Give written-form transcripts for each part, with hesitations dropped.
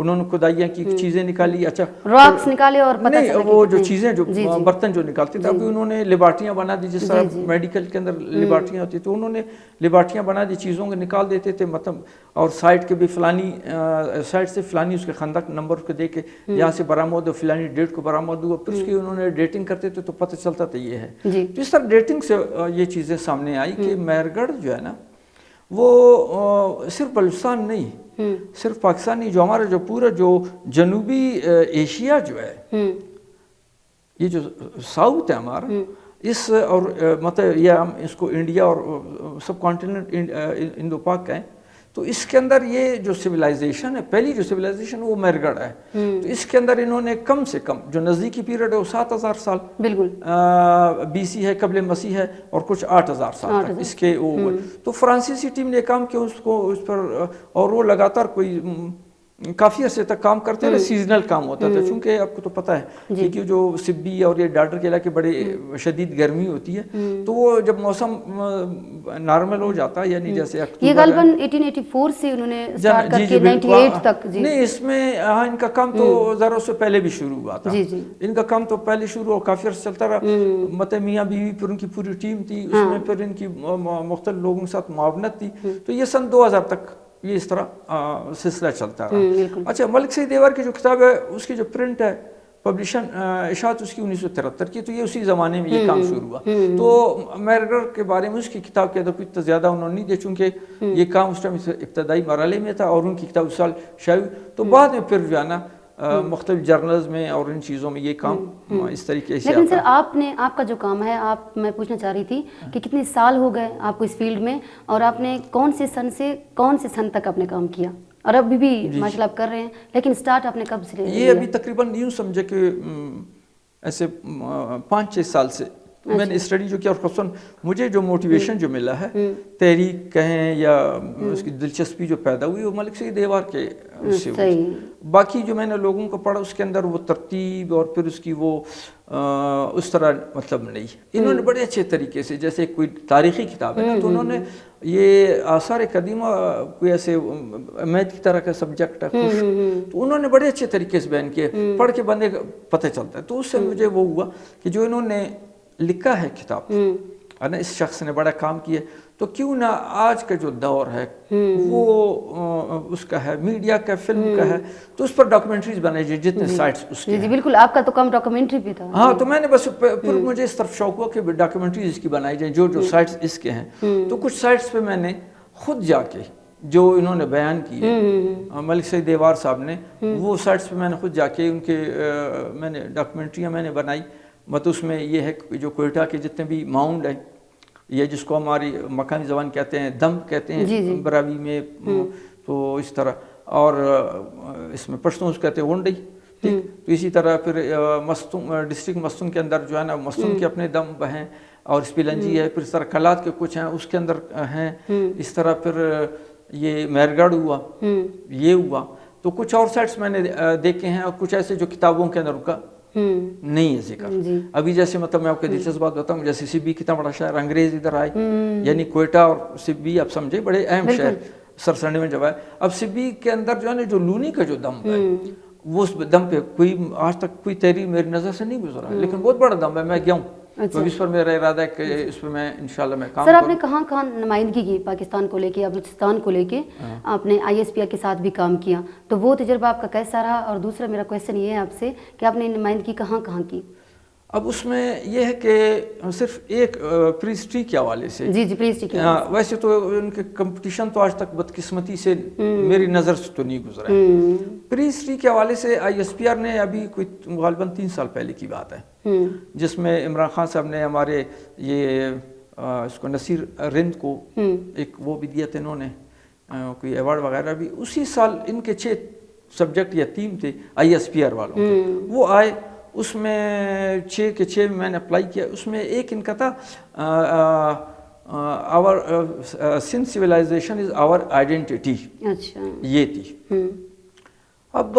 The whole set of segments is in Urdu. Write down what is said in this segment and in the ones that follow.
انہوں نے کھدائیاں کی چیزیں نکالی. اچھا راکس نکالے اور پتہ نہیں وہ جو چیزیں جو برتن جو نکالتے تھے ابھی انہوں نے لیبارٹریاں بنا دی, جس طرح میڈیکل کے اندر لیبارٹریاں ہوتی تو انہوں نے لیبارٹریاں بنا دی, چیزوں کو نکال دیتے تھے مطلب, اور سائٹ کے بھی فلانی سائٹ سے فلانی اس کے خندق نمبر کو دے کے یہاں سے برآمد ہو, فلانی ڈیٹ کو برآمد ہوا, پھر اس کی انہوں نے ڈیٹنگ کرتے تھے تو پتہ چلتا تھا یہ ہے. تو اس طرح ڈیٹنگ سے یہ چیزیں سامنے آئی کہ مہر گڑھ جو ہے نا وہ صرف بلوچستان نہیں, صرف پاکستان نہیں, جو ہمارا جو پورا جو جنوبی ایشیا جو ہے, یہ جو ساؤتھ ہے ہمارا, اس اور مطلب یہ ہم اس کو انڈیا اور سب کانٹیننٹ انڈو پاک کہیں تو اس کے اندر یہ جو سویلائزیشن ہے, پہلی جو سویلائزیشن وہ مہر گڑھ ہے. تو اس کے اندر انہوں نے کم سے کم جو نزدیکی پیریڈ ہے وہ 7000 سال بالکل BC ہے, قبل مسیح ہے, اور کچھ 8000 سال تک اس کے تو فرانسیسی ٹیم نے کام کیا اس کو اس پر, اور وہ لگاتار کوئی کافی عرصے تک کام کرتے رہے. سیزنل کام ہوتا تھا چونکہ آپ کو تو پتہ ہے کہ جو سبی اور یہ ڈاڈر کے علاقے بڑے شدید گرمی ہوتی ہے, تو وہ جب موسم نارمل ہو جاتا ہے, یعنی جیسے یہ غالباً 1884 سے انہوں نے اسٹارٹ کر کے 98 تک. نہیں اس میں ہاں ان کا کام تو ذرا اس سے پہلے بھی شروع ہوا تھا, ان کا کام تو پہلے شروع اور کافی عرصہ چلتا رہا. مطلب میاں بیوی پھر ان کی پوری ٹیم تھی, اس میں پھر ان کی مختلف لوگوں کے ساتھ معاونت تھی, تو یہ سن 2000 تک یہ اس طرح سلسلہ چلتا رہا. اچھا ملک سعید دیوار کی جو کتاب ہے اس کی جو پرنٹ ہے پبلیشن اشاعت اس کی 1973 کی, تو یہ اسی زمانے میں یہ کام شروع ہوا. تو مہر گڑھ کے بارے میں اس کی کتاب کے اندر کوئی اتنا زیادہ انہوں نے نہیں دیا چونکہ یہ کام اس ٹائم ابتدائی مرحلے میں تھا, اور ان کی کتاب اس سال شائع, تو بعد میں پھر جو ہے نا مختلف جرنلز میں اور ان چیزوں میں یہ کام اس طریقے سے. لیکن سر آپ کا جو کام ہے, میں پوچھنا چاہ رہی تھی کہ کتنے سال ہو گئے آپ کو اس فیلڈ میں, اور آپ نے کون سے سن سے کون سے سن تک اپنے کام کیا, اور ابھی بھی ماشاء اللہ آپ کر رہے ہیں, لیکن سٹارٹ آپ نے کب سے لیا؟ یہ ابھی تقریباً یوں سمجھے کہ ایسے 5-6 سال سے میں نے اسٹڈی جو کیا, اور خصوصاً مجھے جو موٹیویشن جو ملا ہے, تحریک کہیں یا اس کی دلچسپی جو پیدا ہوئی, وہ ملک سعید دیوار کے سے ہوئی. باقی جو میں نے لوگوں کو پڑھا اس کے اندر وہ ترتیب اور پھر اس کی وہ اس طرح مطلب نہیں. انہوں نے بڑے اچھے طریقے سے, جیسے کوئی تاریخی کتاب ہے نا, تو انہوں نے یہ آثار قدیمہ کوئی ایسے میتھ کی طرح کا سبجیکٹ ہے تو انہوں نے بڑے اچھے طریقے سے بیان کیے, پڑھ کے بندے کا پتہ چلتا ہے. تو اس سے مجھے وہ ہوا کہ جو انہوں نے لکھا ہے کتاب, اس شخص نے بڑا کام کیا, تو کیوں نہ آج کا جو دور ہے وہ اس کا ہے, میڈیا کا, فلم کا ہے, تو اس پر ڈاکومنٹریز بنائی جائے جتنے سائٹس اس کے. جی بالکل, آپ کا تو کام ڈاکومنٹری بھی تھا. ہاں تو میں نے بس پھر مجھے اس طرف شوق ہوا کہ ڈاکومنٹریز اس کی بنائی جائیں جو سائٹس اس کے ہیں. تو کچھ سائٹس پہ میں نے خود جا کے جو انہوں نے بیان کیے ملک سعید دیوار صاحب نے, وہ سائٹس پہ میں نے خود جا کے ان کے میں نے ڈاکومنٹریاں میں نے بنائی. مطلب اس میں یہ ہے جو کوئٹہ کے جتنے بھی ماؤنڈ ہیں, یہ جس کو ہماری مقامی زبان کہتے ہیں دم کہتے ہیں براوی میں, تو اس طرح, اور اس میں پشتون کہتے ہیں ونڈی, ٹھیک. تو اسی طرح پھر مستون ڈسٹرکٹ مستون کے اندر جو ہے نا مستون کے اپنے دم ہیں, اور اسپیلنجی ہے, پھر اس طرح کلات کے کچھ ہیں اس کے اندر ہیں. اس طرح پھر یہ مہر گڑھ ہوا, یہ ہوا. تو کچھ اور سائٹس میں نے دیکھے ہیں, اور کچھ ایسے جو کتابوں کے اندر کا نہیں ہے ذکر. ابھی جیسے مطلب میں آپ کو دلچسپ بات بتاؤں, جیسے سبی کتنا بڑا شہر, انگریز ادھر آئے, یعنی کوئٹہ اور سبی آپ سمجھے بڑے اہم شہر سرسنڈے میں جب آئے. اب سبی کے اندر جو ہے نا جو لونی کا جو دم ہے, وہ اس دم پہ کوئی آج تک کوئی تحریر میری نظر سے نہیں گزرا, لیکن بہت بڑا دم ہے. میں گیا ہوں, تو اس پر میرا ارادہ ہے کہ اس پہ میں انشاءاللہ میں کام کروں. سر آپ نے کہاں کہاں نمائندگی کی پاکستان کو لے کے, بلوچستان کو لے کے, آپ نے ISPR کے ساتھ بھی کام کیا, تو وہ تجربہ آپ کا کیسا رہا؟ اور دوسرا میرا کویسچن یہ ہے آپ سے کہ آپ نے نمائندگی کہاں کہاں کی؟ اب اس میں یہ ہے کہ صرف ایک پری ہسٹری کے حوالے سے, جی پری ہسٹری کے, ویسے تو ان کے کمپٹیشن تو آج تک بدقسمتی سے میری نظر سے تو نہیں گزرا ہے. پری ہسٹری کے حوالے سے ISPR نے ابھی کوئی غالباً 3 سال پہلے کی بات ہے, جس میں عمران خان صاحب نے ہمارے یہ اس کو نصیر رند کو ایک وہ بھی دیا تھا, انہوں نے کوئی ایوارڈ وغیرہ بھی. اسی سال ان کے 6 سبجیکٹ یا تھیم تھے ISPR والوں کے, وہ آئے. اس میں 6 کے 6 میں نے اپلائی کیا. اس میں ایک ان کا تھا our Sindh civilization is our identity, یہ تھی. اب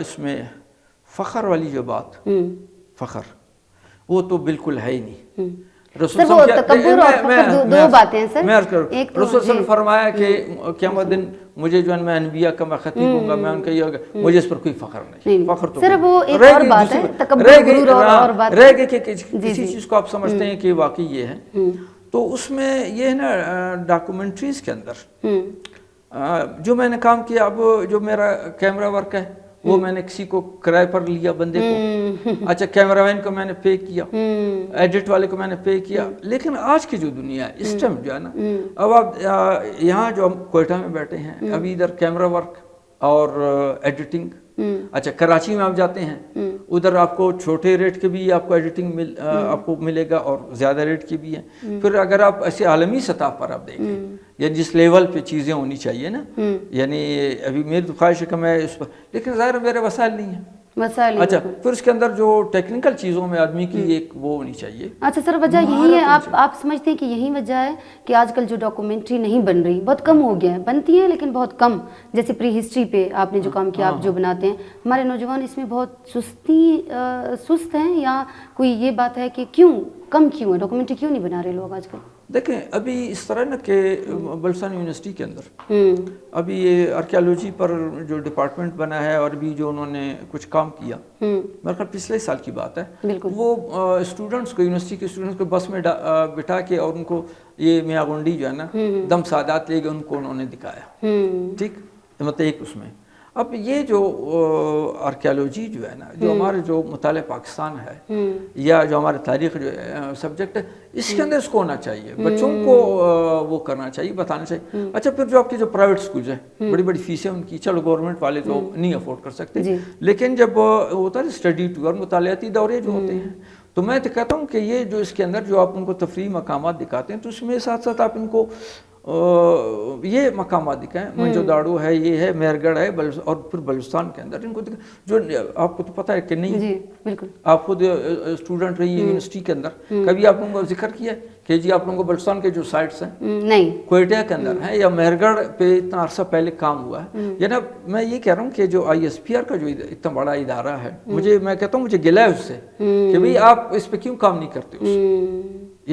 اس میں فخر والی جو بات، فخر وہ تو بالکل ہے ہی نہیں. سر وہ تکبر اور فخر دو باتیں ہیں سر. ایک رسول صلی اللہ علیہ وسلم فرمایا کہ قیامت دن مجھے جو ہے میں انبیاء کا میں خطیب ہوں گا، میں ان کا یہ ہوگا، مجھے اس پر کوئی فخر نہیں. فخر تو سر وہ ایک اور بات ہے، تکبر غرور اور بات رہ گئے کہ کسی چیز کو آپ سمجھتے ہیں کہ واقعی یہ ہے. تو اس میں یہ ہے نا ڈاکومنٹریز کے اندر جو میں نے کام کیا، اب جو میرا کیمرہ ورک ہے وہ میں نے کسی کو کرائے پر لیا بندے کو، اچھا کیمرہ مین کو میں نے پے کیا، ایڈٹ والے کو میں نے پے کیا. لیکن آج کی جو دنیا ہے اس ٹائم جو ہے نا، اب آپ یہاں جو ہم کوئٹہ میں بیٹھے ہیں، ابھی ادھر کیمرہ ورک اور ایڈیٹنگ، اچھا کراچی میں آپ جاتے ہیں ادھر آپ کو چھوٹے ریٹ کے بھی آپ کو ایڈیٹنگ آپ کو ملے گا اور زیادہ ریٹ کے بھی ہیں. پھر اگر آپ ایسے عالمی سطح پر آپ دیکھیں یا جس لیول پہ چیزیں ہونی چاہیے نا، یعنی ابھی میری تو خواہش ہے کہ میں اس پر، لیکن ظاہر میرے وسائل نہیں ہیں. اچھا پھر اس کے اندر جو ٹیکنیکل چیزوں میں آدمی کی ایک وہ ہونی چاہیے. اچھا سر وجہ یہی ہے، آپ سمجھتے ہیں کہ یہی وجہ ہے کہ آج کل جو ڈاکومنٹری نہیں بن رہی، بہت کم ہو گیا ہے، بنتی ہیں لیکن بہت کم. جیسے پری ہسٹری پہ آپ نے جو کام کیا، آپ جو بناتے ہیں، ہمارے نوجوان اس میں بہت سست ہیں، یا کوئی یہ بات ہے کہ کیوں کم کیوں ہے ڈاکومنٹری، کیوں نہیں بنا رہے لوگ آج کل؟ دیکھیں ابھی اس طرح نا کہ بلوچستان یونیورسٹی کے اندر ابھی یہ آرکیالوجی پر جو ڈپارٹمنٹ بنا ہے اور بھی جو انہوں نے کچھ کام کیا، میرے خیال پچھلے سال کی بات ہے، وہ اسٹوڈنٹس کو، یونیورسٹی کے اسٹوڈنٹس کو بس میں بٹھا کے اور ان کو یہ میاں گنڈی جو ہے نا دم سادات لے کے ان کو انہوں نے دکھایا. ٹھیک، مطلب ایک اس میں اب یہ جو آرکیالوجی جو ہے نا، جو ہمارے جو مطالعہ پاکستان ہے یا جو ہمارے تاریخ جو سبجیکٹ ہے، اس کے اندر اس کو ہونا چاہیے، بچوں کو وہ کرنا چاہیے، بتانا چاہیے. اچھا پھر جو آپ کے جو پرائیویٹ اسکولز ہیں، بڑی بڑی فیسیں ان کی، چلو گورنمنٹ والے تو نہیں افورڈ کر سکتے، لیکن جب ہوتا ہے اسٹڈی ٹور، مطالعاتی دورے جو ہوتے ہیں، تو میں تو کہتا ہوں کہ یہ جو اس کے اندر جو آپ ان کو تفریحی مقامات دکھاتے ہیں، تو اس میں ساتھ ساتھ آپ ان کو یہ مقامات دکھائیں. منجو داڑو ہے، یہ ہے مہر گڑھ ہے، اور پھر بلوچستان کے اندر ان کو جو آپ کو تو پتہ ہے کہ نہیں، آپ خود اسٹوڈنٹ رہی ہے یونیورسٹی کے اندر، کبھی آپ لوگوں کو ذکر کیا ہے کہ جی آپ لوگوں کو بلوچستان کے جو سائٹس ہیں نہیں کوئٹہ کے اندر ہیں یا مہر گڑھ پہ اتنا عرصہ پہلے کام ہوا ہے؟ یعنی میں یہ کہہ رہا ہوں کہ جو ISPR کا جو اتنا بڑا ادارہ ہے، میں کہتا ہوں مجھے گلہ ہے اس سے کہ بھئی آپ اس پہ کیوں کام نہیں کرتے؟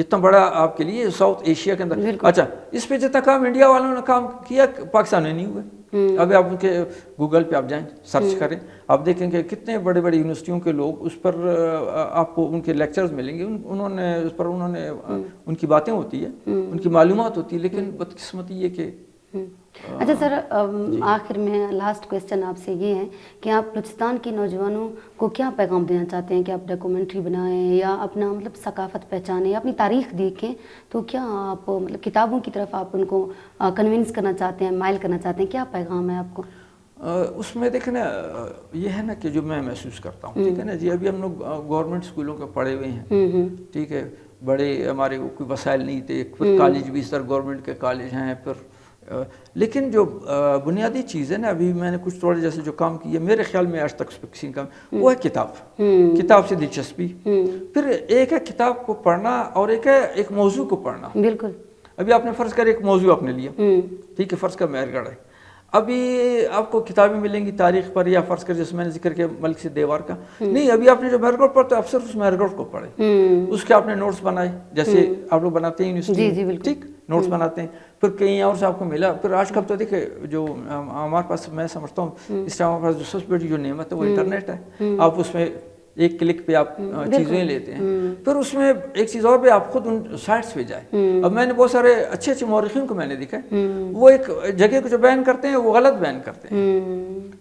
اتنا بڑا آپ کے لیے ساؤتھ ایشیا کے اندر. اچھا اس پہ جتنا کام انڈیا والوں نے کام کیا پاکستان میں نہیں ہوئے. اب آپ ان کے گوگل پہ آپ جائیں، سرچ کریں، آپ دیکھیں کہ کتنے بڑے بڑے یونیورسٹیوں کے لوگ اس پر آپ کو ان کے لیکچرز ملیں گے، انہوں نے ان کی باتیں ہوتی ہے، ان کی معلومات ہوتی ہے، لیکن بدقسمتی یہ کہ اچھا سر آخر میں لاسٹ کویسچن آپ سے یہ ہے کہ آپ بلوچستان کے نوجوانوں کو کیا پیغام دینا چاہتے ہیں کہ آپ ڈاکومنٹری بنائیں یا اپنا مطلب ثقافت پہچانیں یا اپنی تاریخ دیکھیں، تو کیا آپ مطلب کتابوں کی طرف آپ ان کو کنونس کرنا چاہتے ہیں، مائل کرنا چاہتے ہیں، کیا پیغام ہے آپ کو؟ اس میں دیکھیں نا یہ ہے نا کہ جو میں محسوس کرتا ہوں، ٹھیک ہے نا جی، ابھی ہم لوگ گورنمنٹ اسکولوں کے پڑھے ہوئے ہیں، ٹھیک ہے، بڑے ہمارے کوئی وسائل نہیں تھے، پھر کالج بھی سر گورنمنٹ کے کالج ہیں، پھر لیکن جو بنیادی چیز ہے نا، ابھی میں نے کچھ تھوڑے جیسے جو کام کیا میرے خیال میں آج تک اس پہ کسی کا، وہ ہے کتاب سے دلچسپی. پھر ایک ہے کتاب کو پڑھنا اور ایک ہے ایک موضوع کو پڑھنا. بالکل. ابھی آپ نے فرض کر ایک موضوع آپ نے لیا، ٹھیک ہے، فرض کر مہر گڑھ ہے، ابھی آپ کو کتابیں ملیں گی تاریخ پر، یا فرض کر جیسے میں نے ذکر کیا ملک سے دیوار کا، نہیں، ابھی آپ نے جو مہر گڑھ پڑھا تو آپ صرف اس مہر گڑھ کو پڑھے، اس کے آپ نے نوٹس بنائے، جیسے آپ لوگ بناتے ہیں یونیورسٹی، ٹھیک، نوٹس بناتے ہیں، پھر کہیں اور سے آپ کو ملا. پھر آج کل تو دیکھیں جو ہمارے پاس، میں سمجھتا ہوں اس ٹائم ہمارے پاس جو سب سے بڑی جو نعمت ہے وہ انٹرنیٹ ہے. آپ اس میں ایک کلک پہ آپ چیزیں لیتے ہیں. پھر اس میں ایک چیز اور بھی، آپ خود ان سائٹس پہ جائیں. اب میں نے بہت سارے اچھے اچھے مورخین کو میں نے دیکھا ہے، وہ ایک جگہ کو جو بیان کرتے ہیں وہ غلط بیان کرتے ہیں.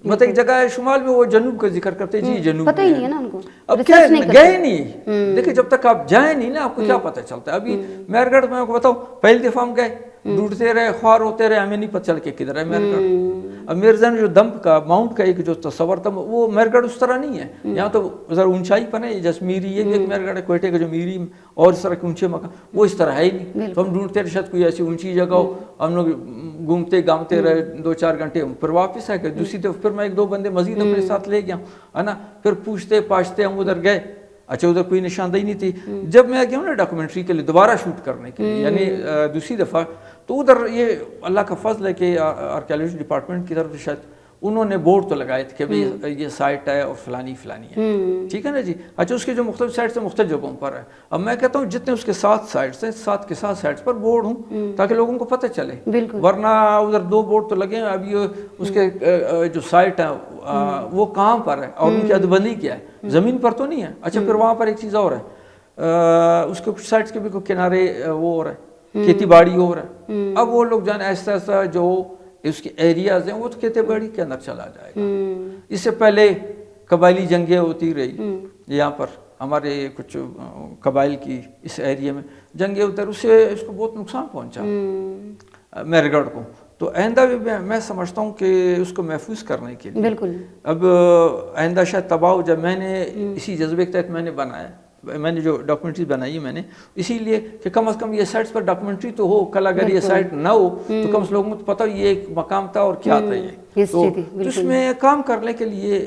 مطلب ایک جگہ ہے شمال میں، وہ جنوب کا ذکر کرتے ہیں، جی جنوب پتہ ہی نہیں ہے نا ان کو، اب کیا گئے نہیں. دیکھیں جب تک آپ جائیں نہیں نا، آپ کو کیا پتہ چلتا ہے. ابھی مہر گڑھ میں آپ کو بتاؤ، پہلی دفعہ ہم گئے، ڈھونڈتے رہے، خوار ہوتے رہے، ہمیں نہیں پتہ چل کے کدھر ہے مہر گڑھ. اب میرے ذہن جو دمپ کا ماؤنٹ کا ایک جو تصور تھا، وہ مہر گڑھ اس طرح نہیں ہے. یہاں تو ذرا اونچائی پر ہے، جیسے میری یہ بھی ایک مہر گڑھ ہے، کوئٹے کا جو میری اور اس طرح کے اونچے مقام، وہ اس طرح ہے ہی نہیں. تو ہم ڈھونڈتے رہے، شاید کوئی ایسی اونچی جگہ ہو. ہم لوگ گھومتے گامتے رہے 2-4 گھنٹے، پھر واپس آ گئے. دوسری طرف پھر میں 1-2 بندے مزید اپنے ساتھ لے گیا ہے نا. پھر پوچھتے پاچھتے ہم ادھر گئے، اچھا ادھر کوئی نشاندہی نہیں تھی. جب میں گیا ہوں نا ڈاکومنٹری کے لیے دوبارہ شوٹ کرنے کے لیے، یعنی دوسری دفعہ، تو ادھر یہ اللہ کا فضل ہے کہ آرکیالوجی ڈپارٹمنٹ کی طرف سے شاید انہوں نے بورڈ تو لگائے تھے کہ بھئی یہ سائٹ ہے اور فلانی ہے، ٹھیک ہے نا جی. اچھا اس کے جو مختلف سائٹس ہیں مختلف جگہوں پر ہے. اب میں کہتا ہوں جتنے اس کے 7 سائٹس ہیں 7 کے 7 سائٹس پر بورڈ ہوں تاکہ لوگوں کو پتہ چلے. ورنہ ادھر 2 بورڈ تو لگے ہیں. اب یہ اس کے جو سائٹ ہیں وہ کہاں پر ہے اور ان کی حدبندی کیا ہے, زمین پر تو نہیں ہے. اچھا پھر وہاں پر ایک چیز اور ہے, اس کے کچھ سائٹس کے بھی کنارے وہ ہو رہا ہے, کھیتی باڑی ہو رہا ہے. اب وہ لوگ جانے ایسا ایسا جو اس کے ایریاز ہیں وہ تو کھیتی باڑی کے اندر چلا جائے گا. اس سے پہلے قبائلی جنگیں ہوتی رہی یہاں پر, ہمارے کچھ قبائل کی اس ایریے میں جنگیں ہوتی, اس سے اس کو بہت نقصان پہنچا میرے گڑھ کو. تو آئندہ بھی میں سمجھتا ہوں کہ اس کو محفوظ کرنے کے لیے بالکل اب آئندہ شاید تباہ, جب میں نے اسی جذبے کے تحت میں نے بنایا, میں نے جو ڈاکومنٹری بنائی ہے میں نے اسی لیے کہ کم از کم یہ سائٹس پر ڈاکومنٹری تو ہو. کل اگر یہ سائٹ نہ ہو تو کم سے لوگوں کو پتہ ہو یہ ایک مقام تھا اور کیا تھا یہ. تو اس میں کام کرنے کے لیے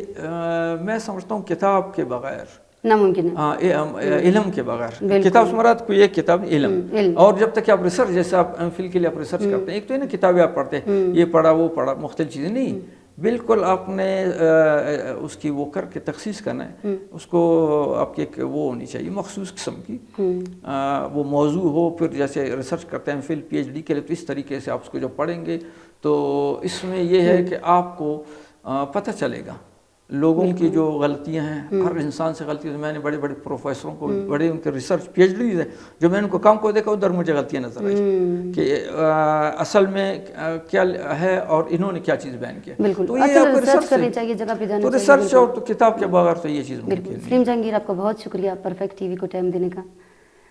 میں سمجھتا ہوں کتاب کے بغیر ناممکن ہے, علم کے بغیر. کتاب سے مراد کوئی ایک کتاب علم, اور جب تک کہ آپ ریسرچ, جیسے آپ ایم فل کے لیے آپ ریسرچ کرتے ہیں, ایک تو ہے نا کتابیں آپ پڑھتے ہیں یہ پڑھا وہ پڑھا مختلف چیزیں نہیں, بالکل آپ نے اس کی وہ کر کے تخصیص کرنا ہے. اس کو آپ کی ایک وہ ہونی چاہیے مخصوص قسم کی وہ موضوع ہو. پھر جیسے ریسرچ کرتے ہیں فل پی ایچ ڈی کے لیے, تو اس طریقے سے آپ اس کو جب پڑھیں گے تو اس میں یہ ہے کہ آپ کو پتہ چلے گا لوگوں کی جو غلطیاں ہیں. ہر انسان سے غلطیاں, میں نے بڑے بڑے پروفیسروں کو, بڑے ان کے ریسرچ پی ایچ ڈیز ہیں, جو میں ان کو کام کو دیکھا ادھر مجھے غلطیاں نظر آئی کہ اصل میں کیا ہے اور انہوں نے کیا چیز بیان کیا. تو یہ آپ کو ریسرچ کرنی چاہیے, جگہ پہ جانا چاہیے. تو ریسرچ اور تو کتاب کے بغیر تو یہ چیز ممکن نہیں. سلیم جہانگیر آپ کا بہت شکریہ پرفیکٹ ٹی وی کو ٹائم دینے کا,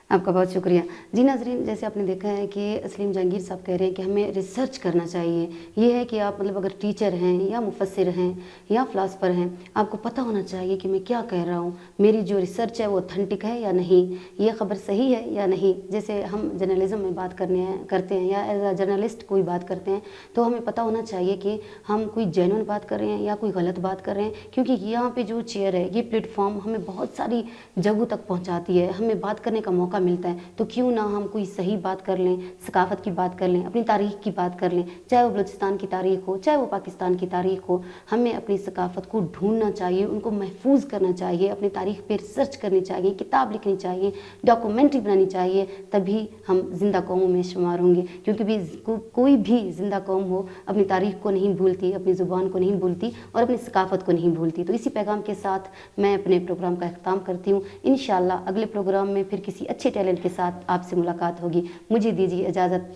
آپ کا بہت شکریہ. جی ناظرین, جیسے آپ نے دیکھا ہے کہ سلیم جہانگیر صاحب کہہ رہے ہیں کہ ہمیں ریسرچ کرنا چاہیے. یہ ہے کہ آپ مطلب اگر ٹیچر ہیں یا مفسر ہیں یا فلاسفر ہیں, آپ کو پتہ ہونا چاہیے کہ میں کیا کہہ رہا ہوں, میری جو ریسرچ ہے وہ اوتھینٹک ہے یا نہیں, یہ خبر صحیح ہے یا نہیں. جیسے ہم جرنلزم میں بات کرتے ہیں یا ایز اے جرنلسٹ کوئی بات کرتے ہیں تو ہمیں پتہ ہونا چاہیے کہ ہم کوئی جینوئن بات کر رہے ہیں یا کوئی غلط بات کر رہے ہیں, کیونکہ یہاں پہ جو چیئر ہے یہ پلیٹ فارم ہمیں بہت ساری جگہوں تک پہنچاتی ہے, ہمیں بات کرنے کا موقع ملتا ہے. تو کیوں نہ ہم کوئی صحیح بات کر لیں, ثقافت کی بات کر لیں, اپنی تاریخ کی بات کر لیں, چاہے وہ بلوچستان کی تاریخ ہو چاہے وہ پاکستان کی تاریخ ہو. ہمیں اپنی ثقافت کو ڈھونڈنا چاہیے, ان کو محفوظ کرنا چاہیے, اپنی تاریخ پہ ریسرچ کرنی چاہیے, کتاب لکھنی چاہیے, ڈاکومنٹری بنانی چاہیے, تبھی ہم زندہ قوموں میں شمار ہوں گے. کیونکہ بھی کوئی بھی زندہ قوم ہو اپنی تاریخ کو نہیں بھولتی, اپنی زبان کو نہیں بھولتی اور اپنی ثقافت کو نہیں بھولتی. تو اسی پیغام کے ساتھ میں اپنے پروگرام کا اختتام کرتی ہوں. انشاءاللہ اگلے پروگرام میں پھر کسی اچھے ٹیلنٹ کے ساتھ آپ سے ملاقات ہوگی. مجھے دیجیے اجازت.